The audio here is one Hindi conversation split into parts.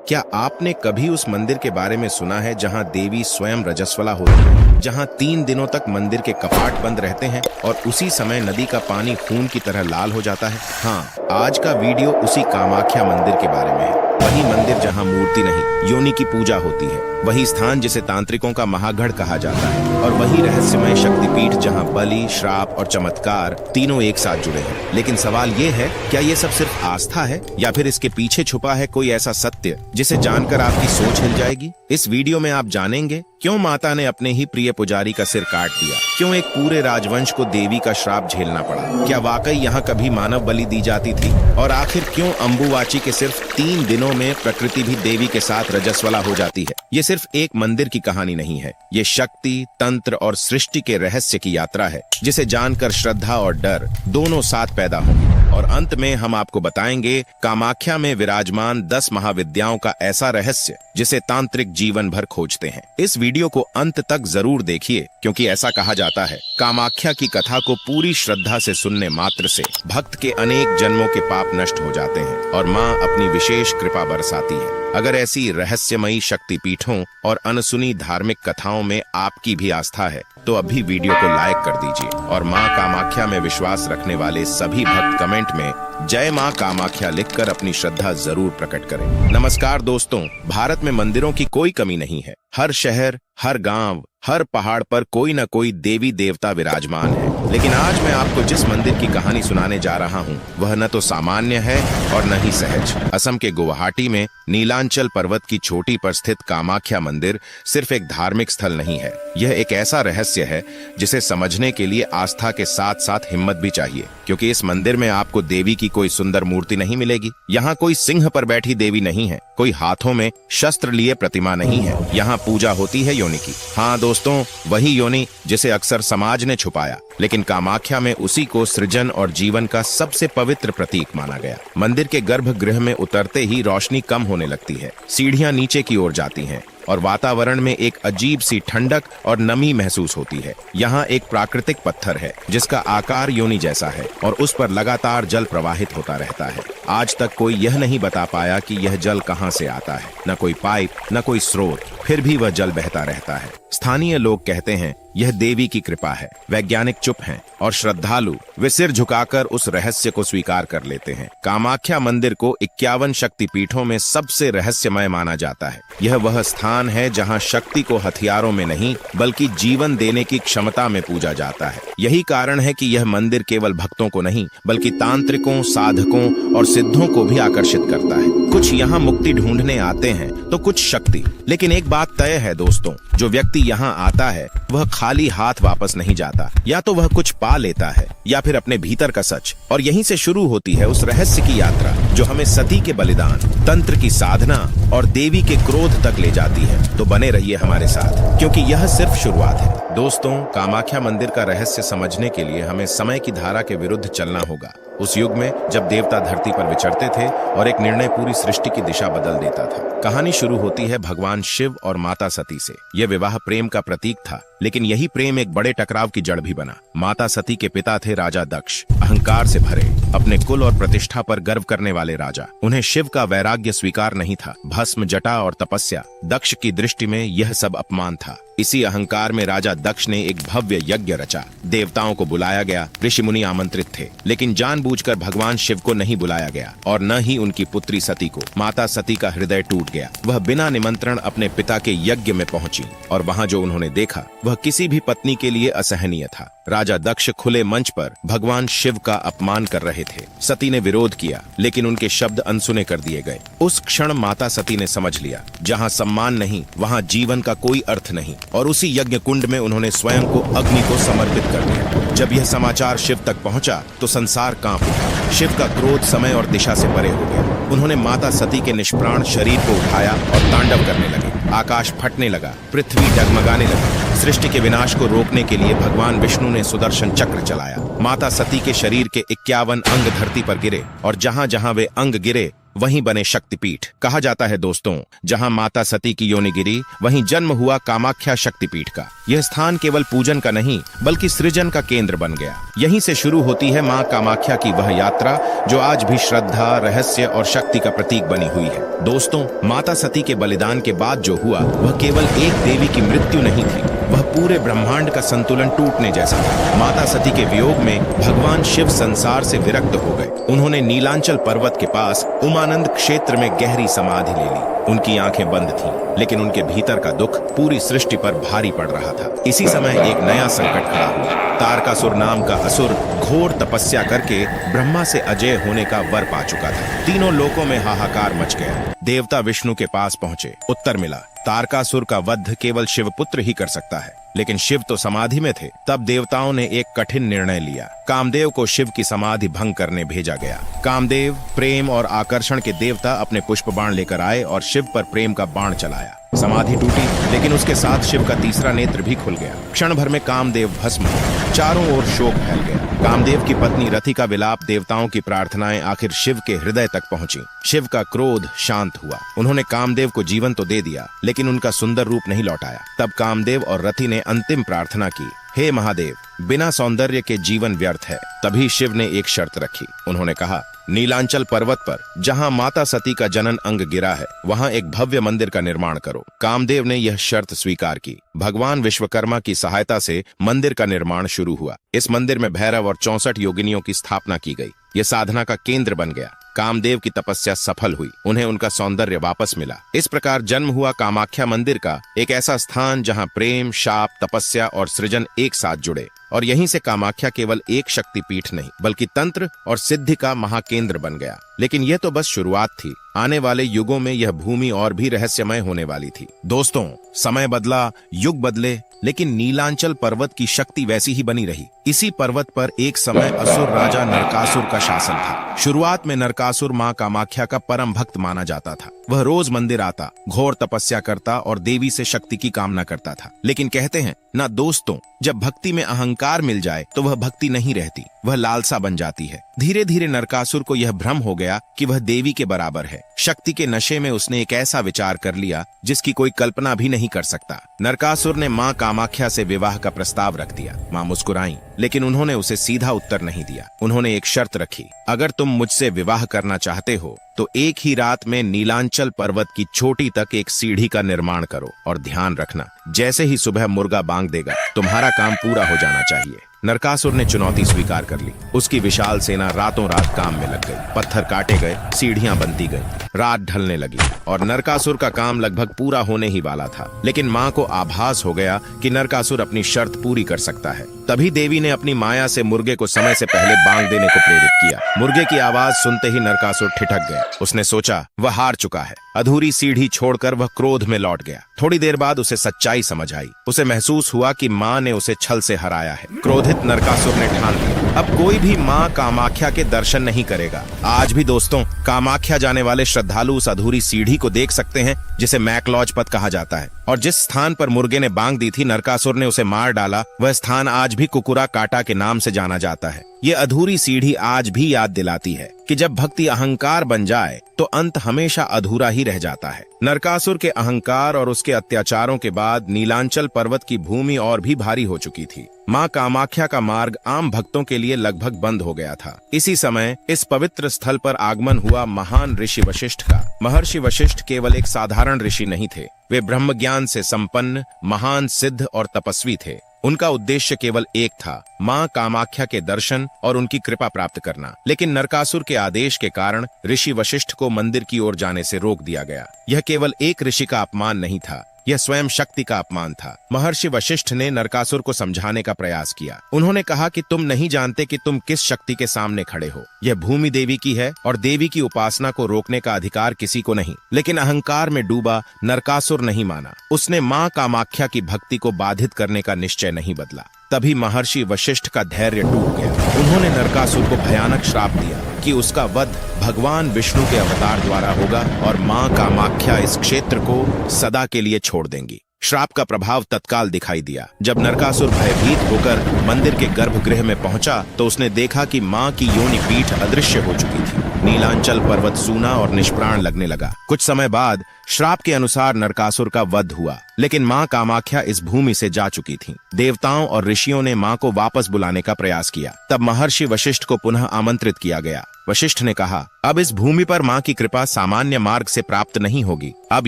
क्या आपने कभी उस मंदिर के बारे में सुना है जहां देवी स्वयं रजस्वला होती है, जहां 3 दिनों तक मंदिर के कपाट बंद रहते हैं और उसी समय नदी का पानी खून की तरह लाल हो जाता है? हाँ, आज का वीडियो उसी कामाख्या मंदिर के बारे में है। वही मंदिर जहां मूर्ति नहीं, योनि की पूजा होती है, वही स्थान जिसे तांत्रिकों का महागढ़ कहा जाता है, और वही रहस्यमय शक्तिपीठ जहां बलि, श्राप और चमत्कार तीनों एक साथ जुड़े हैं। लेकिन सवाल ये है, क्या ये सब सिर्फ आस्था है या फिर इसके पीछे छुपा है कोई ऐसा सत्य जिसे जानकर आपकी सोच हिल जाएगी? इस वीडियो में आप जानेंगे क्यों माता ने अपने ही प्रिय पुजारी का सिर काट दिया, क्यों एक पूरे राजवंश को देवी का श्राप झेलना पड़ा, क्या वाकई यहाँ कभी मानव बलि दी जाती थी, और आखिर क्यों अम्बुवाची के सिर्फ 3 दिनों में प्रकृति भी देवी के साथ रजस्वला हो जाती है। ये सिर्फ एक मंदिर की कहानी नहीं है, ये शक्ति, तंत्र और सृष्टि के रहस्य की यात्रा है, जिसे जानकर श्रद्धा और डर दोनों साथ पैदा होंगे। और अंत में हम आपको बताएंगे कामाख्या में विराजमान 10 महाविद्याओं का ऐसा रहस्य जिसे तांत्रिक जीवन भर खोजते हैं। इस वीडियो को अंत तक जरूर देखिए, क्योंकि ऐसा कहा जाता है कामाख्या की कथा को पूरी श्रद्धा से सुनने मात्र से भक्त के अनेक जन्मों के पाप नष्ट हो जाते हैं और माँ अपनी विशेष कृपा बरसाती है। अगर ऐसी रहस्यमयी शक्तिपीठों और अनसुनी धार्मिक कथाओं में आपकी भी आस्था है तो अभी वीडियो को लाइक कर दीजिए, और माँ कामाख्या में विश्वास रखने वाले सभी भक्त कमेंट में जय माँ कामाख्या लिखकर अपनी श्रद्धा जरूर प्रकट करें। नमस्कार दोस्तों, भारत में मंदिरों की कोई कमी नहीं है। हर शहर, हर गांव, हर पहाड़ पर कोई न कोई देवी देवता विराजमान है। लेकिन आज मैं आपको जिस मंदिर की कहानी सुनाने जा रहा हूँ वह न तो सामान्य है और न ही सहज। असम के गुवाहाटी में नीलांचल पर्वत की चोटी पर स्थित कामाख्या मंदिर सिर्फ एक धार्मिक स्थल नहीं है, यह एक ऐसा रहस्य है जिसे समझने के लिए आस्था के साथ साथ हिम्मत भी चाहिए। क्योंकि इस मंदिर में आपको देवी की कोई सुंदर मूर्ति नहीं मिलेगी, यहाँ कोई सिंह पर बैठी देवी नहीं है, कोई हाथों में शस्त्र लिए प्रतिमा नहीं है, यहाँ पूजा होती है योनि की। हाँ दोस्तों, वही योनि जिसे अक्सर समाज ने छुपाया, लेकिन कामाख्या में उसी को सृजन और जीवन का सबसे पवित्र प्रतीक माना गया। मंदिर के गर्भगृह में उतरते ही रोशनी कम होने लगती है, सीढ़ियां नीचे की ओर जाती हैं और वातावरण में एक अजीब सी ठंडक और नमी महसूस होती है। यहाँ एक प्राकृतिक पत्थर है जिसका आकार योनि जैसा है और उस पर लगातार जल प्रवाहित होता रहता है। आज तक कोई यह नहीं बता पाया कि यह जल कहाँ से आता है, न कोई पाइप, न कोई स्रोत, फिर भी वह जल बहता रहता है। स्थानीय लोग कहते हैं यह देवी की कृपा है। वैज्ञानिक चुप हैं और श्रद्धालु वे सिर झुकाकर उस रहस्य को स्वीकार कर लेते हैं। कामाख्या मंदिर को 51 शक्तिपीठों में सबसे रहस्यमय माना जाता है। यह वह स्थान है जहां शक्ति को हथियारों में नहीं बल्कि जीवन देने की क्षमता में पूजा जाता है। यही कारण है कि यह मंदिर केवल भक्तों को नहीं बल्कि तांत्रिकों, साधकों और सिद्धों को भी आकर्षित करता है। कुछ यहाँ मुक्ति ढूंढने आते हैं तो कुछ शक्ति। लेकिन एक बात तय है दोस्तों, जो व्यक्ति यहाँ आता है वह खाली हाथ वापस नहीं जाता। या तो वह कुछ पा लेता है या फिर अपने भीतर का सच। और यहीं से शुरू होती है उस रहस्य की यात्रा जो हमें सती के बलिदान, तंत्र की साधना और देवी के क्रोध तक ले जाती है। तो बने रहिए हमारे साथ, क्योंकि यह सिर्फ शुरुआत है। दोस्तों, कामाख्या मंदिर का रहस्य समझने के लिए हमें समय की धारा के विरुद्ध चलना होगा। उस युग में जब देवता धरती पर विचरते थे और एक निर्णय पूरी सृष्टि की दिशा बदल देता था। कहानी शुरू होती है भगवान शिव और माता सती से। यह विवाह प्रेम का प्रतीक था, लेकिन यही प्रेम एक बड़े टकराव की जड़ भी बना। माता सती के पिता थे राजा दक्ष, अहंकार से भरे, अपने कुल और प्रतिष्ठा पर गर्व करने वाले राजा। उन्हें शिव का वैराग्य स्वीकार नहीं था। भस्म, जटा और तपस्या दक्ष की दृष्टि में यह सब अपमान था। इसी अहंकार में राजा दक्ष ने एक भव्य यज्ञ रचा। देवताओं को बुलाया गया, ऋषि मुनि आमंत्रित थे, लेकिन जानबूझकर भगवान शिव को नहीं बुलाया गया और न ही उनकी पुत्री सती को। माता सती का हृदय टूट गया। वह बिना निमंत्रण अपने पिता के यज्ञ में पहुंची और वहां जो उन्होंने देखा वह किसी भी पत्नी के लिए असहनीय था। राजा दक्ष खुले मंच पर भगवान शिव का अपमान कर रहे थे। सती ने विरोध किया, लेकिन उनके शब्द अनसुने कर दिए गए। उस क्षण माता सती ने समझ लिया, जहां सम्मान नहीं वहां जीवन का कोई अर्थ नहीं, और उसी यज्ञ कुंड में उन्होंने स्वयं को अग्नि को समर्पित कर दिया। जब यह समाचार शिव तक पहुंचा तो संसार कांप उठा। शिव का क्रोध समय और दिशा से परे हो गया। उन्होंने माता सती के निष्प्राण शरीर को उठाया और तांडव करने लगे। आकाश फटने लगा, पृथ्वी डगमगाने लगी। सृष्टि के विनाश को रोकने के लिए भगवान विष्णु ने सुदर्शन चक्र चलाया। माता सती के शरीर के 51 अंग धरती पर गिरे और जहां जहां वे अंग गिरे वहीं बने शक्तिपीठ। कहा जाता है दोस्तों, जहां माता सती की योनि गिरी वहीं जन्म हुआ कामाख्या शक्तिपीठ का। यह स्थान केवल पूजन का नहीं बल्कि सृजन का केंद्र बन गया। यहीं से शुरू होती है मां कामाख्या की वह यात्रा जो आज भी श्रद्धा, रहस्य और शक्ति का प्रतीक बनी हुई है। दोस्तों, माता सती के बलिदान के बाद जो हुआ वह केवल एक देवी की मृत्यु नहीं थी, वह पूरे ब्रह्मांड का संतुलन टूटने जैसा था। माता सती के वियोग में भगवान शिव संसार से विरक्त हो गए। उन्होंने नीलांचल पर्वत के पास उमानंद क्षेत्र में गहरी समाधि ले ली। उनकी आंखें बंद थीं, लेकिन उनके भीतर का दुख पूरी सृष्टि पर भारी पड़ रहा था। इसी समय एक नया संकट खड़ा हुआ। तारकासुर नाम का असुर घोर तपस्या करके ब्रह्मा से अजय होने का वर पा चुका था। तीनों लोकों में हाहाकार मच गया। देवता विष्णु के पास पहुंचे। उत्तर मिला, तारकासुर का वध केवल शिवपुत्र ही कर सकता है। लेकिन शिव तो समाधि में थे। तब देवताओं ने एक कठिन निर्णय लिया। कामदेव को शिव की समाधि भंग करने भेजा गया। कामदेव प्रेम और आकर्षण के देवता अपने पुष्प बाण लेकर आए और शिव पर प्रेम का बाण चलाया। समाधि टूटी, लेकिन उसके साथ शिव का तीसरा नेत्र भी खुल गया। क्षण भर में कामदेव भस्म हुए। चारों ओर शोक फैल गया। कामदेव की पत्नी रति का विलाप, देवताओं की प्रार्थनाएं आखिर शिव के हृदय तक पहुंची। शिव का क्रोध शांत हुआ। उन्होंने कामदेव को जीवन तो दे दिया, लेकिन उनका सुंदर रूप नहीं लौटाया। तब कामदेव और रति ने अंतिम प्रार्थना की, हे महादेव, बिना सौंदर्य के जीवन व्यर्थ है। तभी शिव ने एक शर्त रखी। उन्होंने कहा, नीलांचल पर्वत पर जहां माता सती का जनन अंग गिरा है, वहां एक भव्य मंदिर का निर्माण करो। कामदेव ने यह शर्त स्वीकार की। भगवान विश्वकर्मा की सहायता से मंदिर का निर्माण शुरू हुआ। इस मंदिर में भैरव और 64 योगिनियों की स्थापना की गई। यह साधना का केंद्र बन गया। कामदेव की तपस्या सफल हुई। उन्हें उनका सौंदर्य वापस मिला। इस प्रकार जन्म हुआ कामाख्या मंदिर का एक ऐसा स्थान जहां प्रेम, शाप, तपस्या और सृजन एक साथ जुड़े। और यहीं से कामाख्या केवल एक शक्तिपीठ नहीं बल्कि तंत्र और सिद्धि का महाकेंद्र बन गया। लेकिन यह तो बस शुरुआत थी। आने वाले युगों में यह भूमि और भी रहस्यमय होने वाली थी। दोस्तों, समय बदला, युग बदले, लेकिन नीलांचल पर्वत की शक्ति वैसी ही बनी रही। इसी पर्वत पर एक समय असुर राजा नरकासुर का शासन था। शुरुआत में नरकासुर मां कामाख्या का परम भक्त माना जाता था। वह रोज मंदिर आता, घोर तपस्या करता और देवी से शक्ति की कामना करता था। लेकिन कहते हैं ना दोस्तों, जब भक्ति में अहंकार मिल जाए तो वह भक्ति नहीं रहती, वह लालसा बन जाती है। धीरे धीरे नरकासुर को यह भ्रम हो गया कि वह देवी के बराबर है। शक्ति के नशे में उसने एक ऐसा विचार कर लिया जिसकी कोई कल्पना भी नहीं कर सकता। नरकासुर ने मां कामाख्या से विवाह का प्रस्ताव रख दिया। मां मुस्कुराईं, लेकिन उन्होंने उसे सीधा उत्तर नहीं दिया। उन्होंने एक शर्त रखी, अगर तुम मुझसे विवाह करना चाहते हो तो एक ही रात में नीलांचल पर्वत की चोटी तक एक सीढ़ी का निर्माण करो। और ध्यान रखना, जैसे ही सुबह मुर्गा बांग देगा तुम्हारा काम पूरा हो जाना चाहिए। नरकासुर ने चुनौती स्वीकार कर ली। उसकी विशाल सेना रातों रात काम में लग गई। पत्थर काटे गए, सीढ़ियां बनती गई, रात ढलने लगी और नरकासुर का काम लगभग पूरा होने ही वाला था। लेकिन मां को आभास हो गया कि नरकासुर अपनी शर्त पूरी कर सकता है। तभी देवी ने अपनी माया से मुर्गे को समय से पहले बांग देने को प्रेरित किया। मुर्गे की आवाज सुनते ही नरकासुर ठिठक गया। उसने सोचा वह हार चुका है। अधूरी सीढ़ी छोड़कर वह क्रोध में लौट गया। थोड़ी देर बाद उसे सच्चाई समझ आई। उसे महसूस हुआ कि मां ने उसे छल से हराया है। क्रोधित नरकासुर ने ठान लिया, अब कोई भी मां कामाख्या के दर्शन नहीं करेगा। आज भी दोस्तों, कामाख्या जाने वाले श्रद्धालु उस अधूरी सीढ़ी को देख सकते हैं जिसे मैकलॉज पथ कहा जाता है। और जिस स्थान पर मुर्गे ने बांग दी थी, नरकासुर ने उसे मार डाला, वह स्थान आज भी कुकुरा काटा के नाम से जाना जाता है। ये अधूरी सीढ़ी आज भी याद दिलाती है कि जब भक्ति अहंकार बन जाए तो अंत हमेशा अधूरा ही रह जाता है। नरकासुर के अहंकार और उसके अत्याचारों के बाद नीलांचल पर्वत की भूमि और भी भारी हो चुकी थी। मां कामाख्या का मार्ग आम भक्तों के लिए लगभग बंद हो गया था। इसी समय इस पवित्र स्थल पर आगमन हुआ महान ऋषि वशिष्ठ का। महर्षि वशिष्ठ केवल एक साधारण ऋषि नहीं थे, वे ब्रह्म ज्ञान से संपन्न महान सिद्ध और तपस्वी थे। उनका उद्देश्य केवल एक था, मां कामाख्या के दर्शन और उनकी कृपा प्राप्त करना। लेकिन नरकासुर के आदेश के कारण ऋषि वशिष्ठ को मंदिर की ओर जाने से रोक दिया गया। यह केवल एक ऋषि का अपमान नहीं था, यह स्वयं शक्ति का अपमान था। महर्षि वशिष्ठ ने नरकासुर को समझाने का प्रयास किया। उन्होंने कहा कि तुम नहीं जानते कि तुम किस शक्ति के सामने खड़े हो। यह भूमि देवी की है और देवी की उपासना को रोकने का अधिकार किसी को नहीं। लेकिन अहंकार में डूबा नरकासुर नहीं माना। उसने मां कामाख्या की भक्ति को बाधित करने का निश्चय नहीं बदला। तभी महर्षि वशिष्ठ का धैर्य टूट गया। उन्होंने नरकासुर को भयानक श्राप दिया कि उसका वध भगवान विष्णु के अवतार द्वारा होगा और मां कामाख्या इस क्षेत्र को सदा के लिए छोड़ देंगी। श्राप का प्रभाव तत्काल दिखाई दिया। जब नरकासुर भयभीत होकर मंदिर के गर्भगृह में पहुंचा तो उसने देखा कि मां की योनि पीठ अदृश्य हो चुकी थी। नीलांचल पर्वत सूना और निष्प्राण लगने लगा। कुछ समय बाद श्राप के अनुसार नरकासुर का वध हुआ, लेकिन मां कामाख्या इस भूमि से जा चुकी थीं। देवताओं और ऋषियों ने मां को वापस बुलाने का प्रयास किया। तब महर्षि वशिष्ठ को पुनः आमंत्रित किया गया। वशिष्ठ ने कहा, अब इस भूमि पर मां की कृपा सामान्य मार्ग से प्राप्त नहीं होगी। अब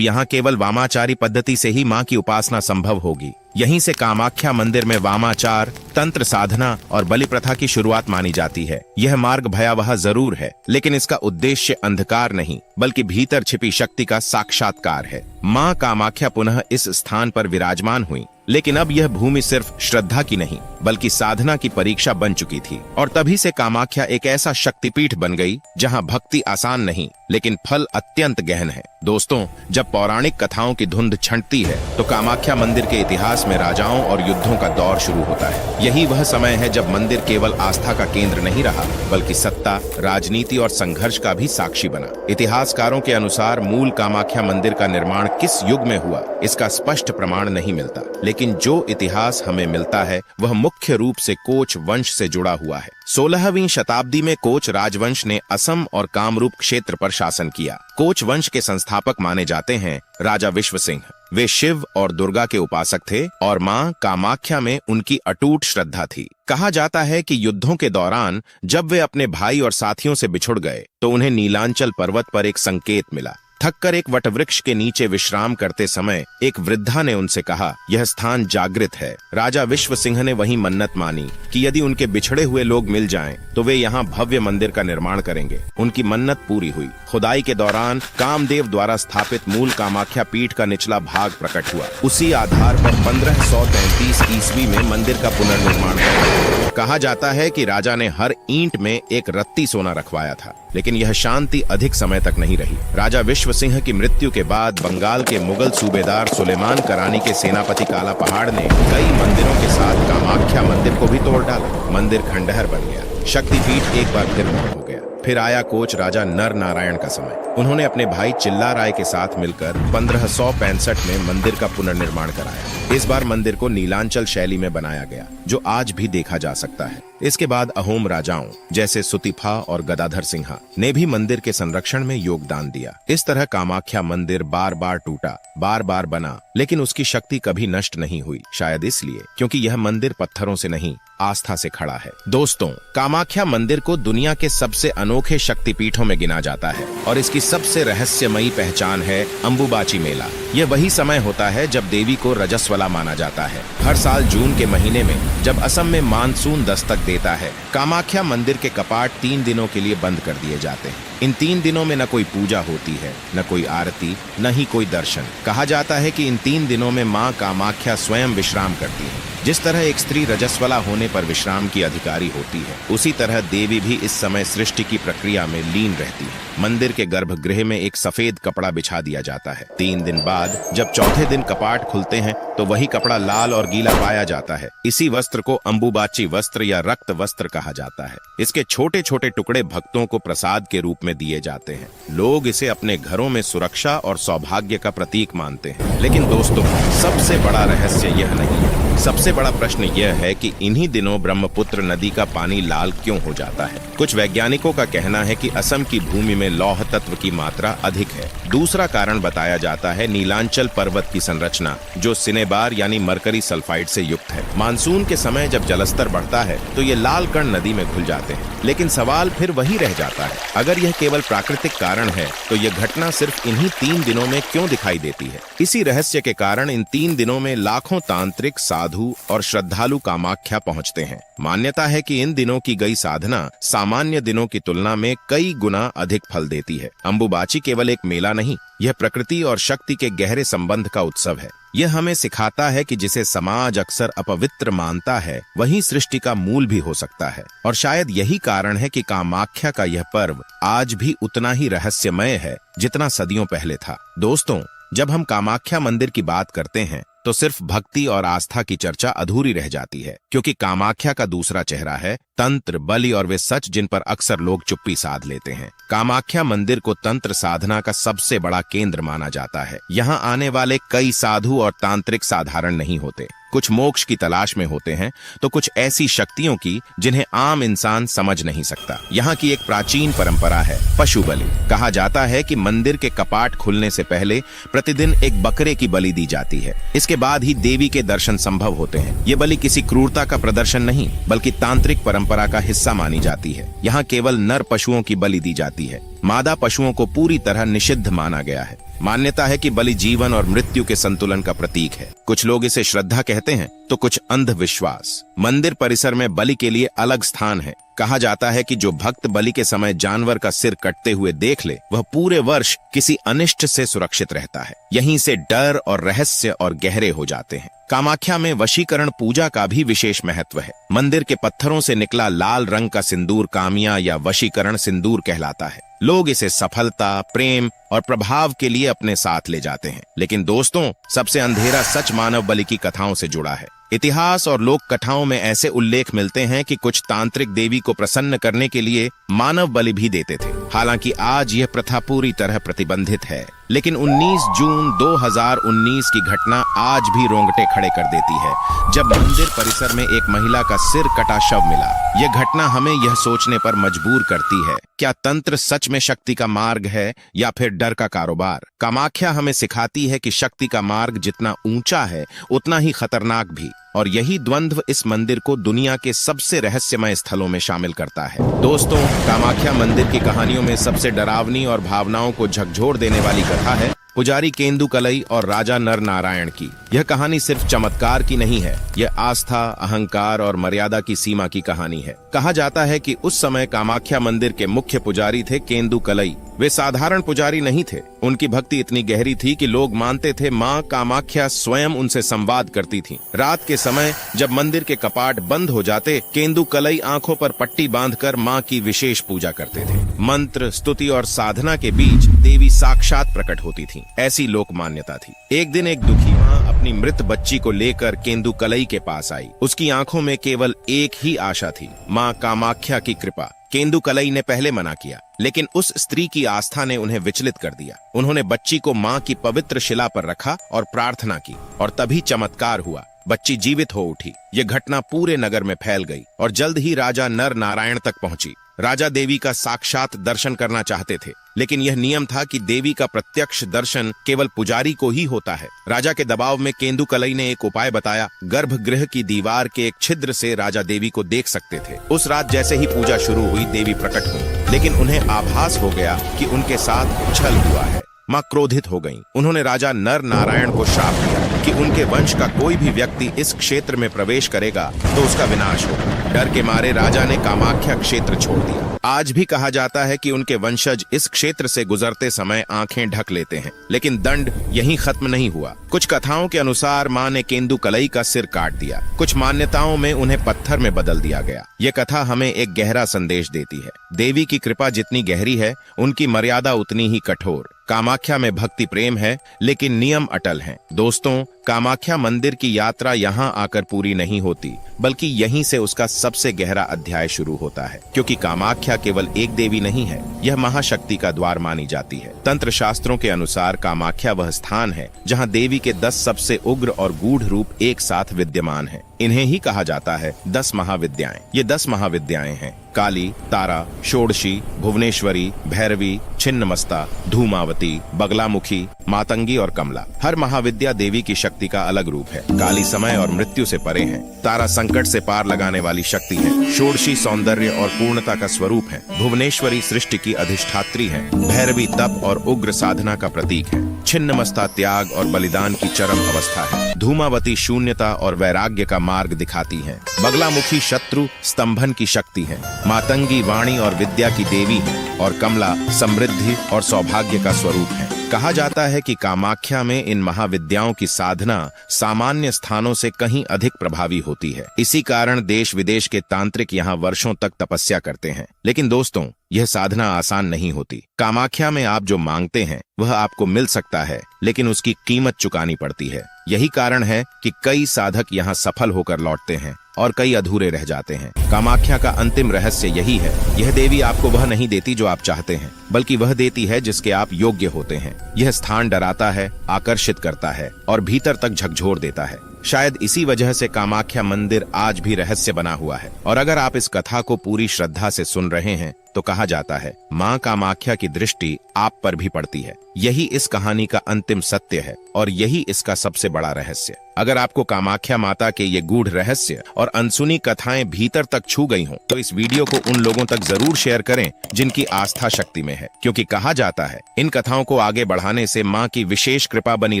यहाँ केवल वामाचारी पद्धति से ही मां की उपासना संभव होगी। यहीं से कामाख्या मंदिर में वामाचार, तंत्र साधना और बलि प्रथा की शुरुआत मानी जाती है। यह मार्ग भयावह जरूर है, लेकिन इसका उद्देश्य अंधकार नहीं बल्कि भीतर छिपी शक्ति का साक्षात्कार है। मां कामाख्या पुनः इस स्थान पर विराजमान हुई, लेकिन अब यह भूमि सिर्फ श्रद्धा की नहीं बल्कि साधना की परीक्षा बन चुकी थी। और तभी से कामाख्या एक ऐसा शक्तिपीठ बन गई जहां भक्ति आसान नहीं लेकिन फल अत्यंत गहन है। दोस्तों, जब पौराणिक कथाओं की धुंध छंटती है तो कामाख्या मंदिर के इतिहास में राजाओं और युद्धों का दौर शुरू होता है। यही वह समय है जब मंदिर केवल आस्था का केंद्र नहीं रहा बल्कि सत्ता, राजनीति और संघर्ष का भी साक्षी बना। इतिहासकारों के अनुसार मूल कामाख्या मंदिर का निर्माण किस युग में हुआ इसका स्पष्ट प्रमाण नहीं मिलता, लेकिन जो इतिहास हमें मिलता है वह मुख्य रूप से कोच वंश से जुड़ा हुआ है। 16वीं शताब्दी में कोच राजवंश ने असम और कामरूप क्षेत्र पर शासन किया। कोच वंश के संस्थापक माने जाते हैं राजा विश्व सिंह। वे शिव और दुर्गा के उपासक थे और मां कामाख्या में उनकी अटूट श्रद्धा थी। कहा जाता है कि युद्धों के दौरान जब वे अपने भाई और साथियों से बिछुड़ गए तो उन्हें नीलांचल पर्वत पर एक संकेत मिला। थककर एक वटवृक्ष के नीचे विश्राम करते समय एक वृद्धा ने उनसे कहा, यह स्थान जागृत है। राजा विश्व सिंह ने वही मन्नत मानी कि यदि उनके बिछड़े हुए लोग मिल जाएं, तो वे यहाँ भव्य मंदिर का निर्माण करेंगे। उनकी मन्नत पूरी हुई। खुदाई के दौरान कामदेव द्वारा स्थापित मूल कामाख्या पीठ का निचला भाग प्रकट हुआ। उसी आधार पर 1533 ईस्वी में मंदिर का पुनर्निर्माण किया। कहा जाता है कि राजा ने हर ईंट में एक रत्ती सोना रखवाया था, लेकिन यह शांति अधिक समय तक नहीं रही। राजा विश्व सिंह की मृत्यु के बाद बंगाल के मुगल सूबेदार सुलेमान करानी के सेनापति काला पहाड़ ने कई मंदिरों के साथ कामाख्या मंदिर को भी तोड़ डाला। मंदिर खंडहर बन गया। शक्तिपीठ एक बार फिर मौन हो गया। फिर आया कोच राजा नर नारायण का समय। उन्होंने अपने भाई चिल्ला राय के साथ मिलकर 1565 में मंदिर का पुनर्निर्माण कराया। इस बार मंदिर को नीलांचल शैली में बनाया गया, जो आज भी देखा जा सकता है। इसके बाद अहोम राजाओं जैसे सुतिफा और गदाधर सिंहा ने भी मंदिर के संरक्षण में योगदान दिया। इस तरह कामाख्या मंदिर बार बार टूटा, बार बार बना, लेकिन उसकी शक्ति कभी नष्ट नहीं हुई। शायद इसलिए क्योंकि यह मंदिर पत्थरों से नहीं, आस्था से खड़ा है। दोस्तों, कामाख्या मंदिर को दुनिया के सबसे अनोखे शक्तिपीठों में गिना जाता है और इसकी सबसे रहस्यमयी पहचान है अंबुबाची मेला। यह वही समय होता है जब देवी को रजस्वला माना जाता है। हर साल जून के महीने में जब असम में मानसून दस्तक देता है, कामाख्या मंदिर के कपाट 3 दिनों के लिए बंद कर दिए जाते हैं। इन 3 दिनों में न कोई पूजा होती है, न कोई आरती, न ही कोई दर्शन। कहा जाता है कि इन 3 दिनों में मां कामाख्या स्वयं विश्राम करती है। जिस तरह एक स्त्री रजस्वला होने पर विश्राम की अधिकारी होती है, उसी तरह देवी भी इस समय सृष्टि की प्रक्रिया में लीन रहती है। मंदिर के गर्भगृह में एक सफेद कपड़ा बिछा दिया जाता है। 3 दिन बाद जब चौथे दिन कपाट खुलते हैं तो वही कपड़ा लाल और गीला पाया जाता है। इसी वस्त्र को अंबुबाची वस्त्र या रक्त वस्त्र कहा जाता है। इसके छोटे छोटे टुकड़े भक्तों को प्रसाद के रूप में दिए जाते हैं। लोग इसे अपने घरों में सुरक्षा और सौभाग्य का प्रतीक मानते हैं। लेकिन दोस्तों, सबसे बड़ा रहस्य यह नहीं है। सबसे बड़ा प्रश्न यह है कि इन्हीं दिनों ब्रह्मपुत्र नदी का पानी लाल क्यों हो जाता है। कुछ वैज्ञानिकों का कहना है कि असम की भूमि में लौह तत्व की मात्रा अधिक है। दूसरा कारण बताया जाता है नीलांचल पर्वत की संरचना, जो सिनेबार यानी मरकरी सल्फाइड से युक्त है। मानसून के समय जब जलस्तर बढ़ता है तो ये लाल कण नदी में घुल जाते हैं। लेकिन सवाल फिर वही रह जाता है, अगर यह केवल प्राकृतिक कारण है तो यह घटना सिर्फ इन्हीं 3 दिनों में क्यों दिखाई देती है। इसी रहस्य के कारण इन 3 दिनों में लाखों तांत्रिक, साधु और श्रद्धालु कामाख्या पहुंचते हैं। मान्यता है कि इन दिनों की गई साधना सामान्य दिनों की तुलना में कई गुना अधिक फल देती है। अंबुबाची केवल एक मेला नहीं, यह प्रकृति और शक्ति के गहरे संबंध का उत्सव है। यह हमें सिखाता है कि जिसे समाज अक्सर अपवित्र मानता है, वही सृष्टि का मूल भी हो सकता है। और शायद यही कारण है कि कामाख्या का यह पर्व आज भी उतना ही रहस्यमय है जितना सदियों पहले था। दोस्तों, जब हम कामाख्या मंदिर की बात करते हैं तो सिर्फ भक्ति और आस्था की चर्चा अधूरी रह जाती है, क्योंकि कामाख्या का दूसरा चेहरा है तंत्र, बलि और वे सच जिन पर अक्सर लोग चुप्पी साध लेते हैं। कामाख्या मंदिर को तंत्र साधना का सबसे बड़ा केंद्र माना जाता है। यहाँ आने वाले कई साधु और तांत्रिक साधारण नहीं होते। कुछ मोक्ष की तलाश में होते हैं तो कुछ ऐसी शक्तियों की जिन्हें आम इंसान समझ नहीं सकता। यहाँ की एक प्राचीन परंपरा है पशु बलि। कहा जाता है कि मंदिर के कपाट खुलने से पहले प्रतिदिन एक बकरे की बलि दी जाती है। इसके बाद ही देवी के दर्शन संभव होते हैं। ये बलि किसी क्रूरता का प्रदर्शन नहीं बल्कि तांत्रिक परंपरा का हिस्सा मानी जाती है। यहाँ केवल नर पशुओं की बलि दी जाती है। मादा पशुओं को पूरी तरह निषिद्ध माना गया है। मान्यता है कि बलि जीवन और मृत्यु के संतुलन का प्रतीक है। कुछ लोग इसे श्रद्धा कहते हैं तो कुछ अंधविश्वास। मंदिर परिसर में बलि के लिए अलग स्थान है। कहा जाता है कि जो भक्त बलि के समय जानवर का सिर कटते हुए देख ले वह पूरे वर्ष किसी अनिष्ट से सुरक्षित रहता है। यहीं से डर और रहस्य और गहरे हो जाते हैं। कामाख्या में वशीकरण पूजा का भी विशेष महत्व है। मंदिर के पत्थरों से निकला लाल रंग का सिंदूर कामिया या वशीकरण सिंदूर कहलाता है। लोग इसे सफलता, प्रेम और प्रभाव के लिए अपने साथ ले जाते हैं। लेकिन दोस्तों, सबसे अंधेरा सच मानव बलि की कथाओं से जुड़ा है। इतिहास और लोक कथाओं में ऐसे उल्लेख मिलते हैं कि कुछ तांत्रिक देवी को प्रसन्न करने के लिए मानव बलि भी देते थे। हालांकि आज यह प्रथा पूरी तरह प्रतिबंधित है, लेकिन 19 जून 2019 की घटना आज भी रोंगटे खड़े कर देती है, जब मंदिर परिसर में एक महिला का सिर कटा शव मिला। यह घटना हमें यह सोचने पर मजबूर करती है, क्या तंत्र सच में शक्ति का मार्ग है या फिर डर का कारोबार? कामाख्या हमें सिखाती है कि शक्ति का मार्ग जितना ऊंचा है उतना ही खतरनाक भी, और यही द्वंद्व इस मंदिर को दुनिया के सबसे रहस्यमय स्थलों में शामिल करता है। दोस्तों, कामाख्या मंदिर की कहानियों में सबसे डरावनी और भावनाओं को झकझोर देने वाली कथा है पुजारी केंदु कलई और राजा नर नारायण की। यह कहानी सिर्फ चमत्कार की नहीं है, यह आस्था, अहंकार और मर्यादा की सीमा की कहानी है। कहा जाता है कि उस समय कामाख्या मंदिर के मुख्य पुजारी थे केंदु कलई। वे साधारण पुजारी नहीं थे। उनकी भक्ति इतनी गहरी थी कि लोग मानते थे माँ कामाख्या स्वयं उनसे संवाद करती थी। रात के समय जब मंदिर के कपाट बंद हो जाते, केंदु कलई आंखों पर पट्टी बांधकर माँ की विशेष पूजा करते थे। मंत्र, स्तुति और साधना के बीच देवी साक्षात प्रकट होती थी, ऐसी लोक मान्यता थी। एक दिन एक दुखी माँ अपनी मृत बच्ची को लेकर केंदु कलई के पास आई। उसकी आंखों में केवल एक ही आशा थी, माँ कामाख्या की कृपा। केंदु कलई ने पहले मना किया, लेकिन उस स्त्री की आस्था ने उन्हें विचलित कर दिया। उन्होंने बच्ची को माँ की पवित्र शिला पर रखा और प्रार्थना की, और तभी चमत्कार हुआ। बच्ची जीवित हो उठी। यह घटना पूरे नगर में फैल गई और जल्द ही राजा नर नारायण तक पहुंची। राजा देवी का साक्षात दर्शन करना चाहते थे, लेकिन यह नियम था कि देवी का प्रत्यक्ष दर्शन केवल पुजारी को ही होता है। राजा के दबाव में केंदु कलई ने एक उपाय बताया। गर्भगृह की दीवार के एक छिद्र से राजा देवी को देख सकते थे। उस रात जैसे ही पूजा शुरू हुई, देवी प्रकट हुई, लेकिन उन्हें आभास हो गया कि उनके साथ छल हुआ है। माँ क्रोधित हो गईं। उन्होंने राजा नर नारायण को श्राप दिया कि उनके वंश का कोई भी व्यक्ति इस क्षेत्र में प्रवेश करेगा तो उसका विनाश होगा। डर के मारे राजा ने कामाख्या क्षेत्र छोड़ दिया। आज भी कहा जाता है कि उनके वंशज इस क्षेत्र से गुजरते समय आंखें ढक लेते हैं, लेकिन दंड यहीं खत्म नहीं हुआ। कुछ कथाओं के अनुसार माँ ने केंदु कलई का सिर काट दिया। कुछ मान्यताओं में उन्हें पत्थर में बदल दिया गया। ये कथा हमें एक गहरा संदेश देती है। देवी की कृपा जितनी गहरी है, उनकी मर्यादा उतनी ही कठोर। कामाख्या में भक्ति प्रेम है, लेकिन नियम अटल हैं। दोस्तों, कामाख्या मंदिर की यात्रा यहाँ आकर पूरी नहीं होती, बल्कि यहीं से उसका सबसे गहरा अध्याय शुरू होता है। क्योंकि कामाख्या केवल एक देवी नहीं है, यह महाशक्ति का द्वार मानी जाती है। तंत्र शास्त्रों के अनुसार कामाख्या वह स्थान है जहाँ देवी के 10 सबसे उग्र और गूढ़ रूप एक साथ विद्यमान हैं। इन्हें ही कहा जाता है 10 महाविद्याएं। ये 10 महाविद्याएं हैं काली, तारा, षोडशी, भुवनेश्वरी, भैरवी, छिन्नमस्ता, धूमावती, बगलामुखी, मातंगी और कमला। हर महाविद्या देवी की शक्ति का अलग रूप है। काली समय और मृत्यु से परे है। तारा संकट से पार लगाने वाली शक्ति है। षोडशी सौंदर्य और पूर्णता का स्वरूप है। भुवनेश्वरी सृष्टि की अधिष्ठात्री है। भैरवी तप और उग्र साधना का प्रतीक है। छिन्नमस्ता त्याग और बलिदान की चरम अवस्था है। धूमावती शून्यता और वैराग्य का मार्ग दिखाती है। बगलामुखी शत्रु स्तंभन की शक्ति है। मातंगी वाणी और विद्या की देवी है, और कमला समृद्धि और सौभाग्य का स्वरूप है। कहा जाता है कि कामाख्या में इन महाविद्याओं की साधना सामान्य स्थानों से कहीं अधिक प्रभावी होती है। इसी कारण देश विदेश के तांत्रिक यहाँ वर्षों तक तपस्या करते हैं। लेकिन दोस्तों, यह साधना आसान नहीं होती। कामाख्या में आप जो मांगते हैं वह आपको मिल सकता है, लेकिन उसकी कीमत चुकानी पड़ती है। यही कारण है कि कई साधक यहाँ सफल होकर लौटते हैं और कई अधूरे रह जाते हैं। कामाख्या का अंतिम रहस्य यही है। यह देवी आपको वह नहीं देती जो आप चाहते हैं, बल्कि वह देती है जिसके आप योग्य होते हैं। यह स्थान डराता है, आकर्षित करता है और भीतर तक झकझोर देता है। शायद इसी वजह से कामाख्या मंदिर आज भी रहस्य बना हुआ है। और अगर आप इस कथा को पूरी श्रद्धा से सुन रहे हैं तो कहा जाता है मां कामाख्या की दृष्टि आप पर भी पड़ती है। यही इस कहानी का अंतिम सत्य है और यही इसका सबसे बड़ा रहस्य। अगर आपको कामाख्या माता के ये गूढ़ रहस्य और अनसुनी कथाएं भीतर तक छू गई हों तो इस वीडियो को उन लोगों तक जरूर शेयर करें जिनकी आस्था शक्ति में है, क्योंकि कहा जाता है इन कथाओं को आगे बढ़ाने से मां की विशेष कृपा बनी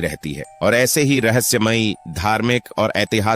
रहती है और ऐसे ही रहस्यमयी, धार्मिक और ऐतिहासिक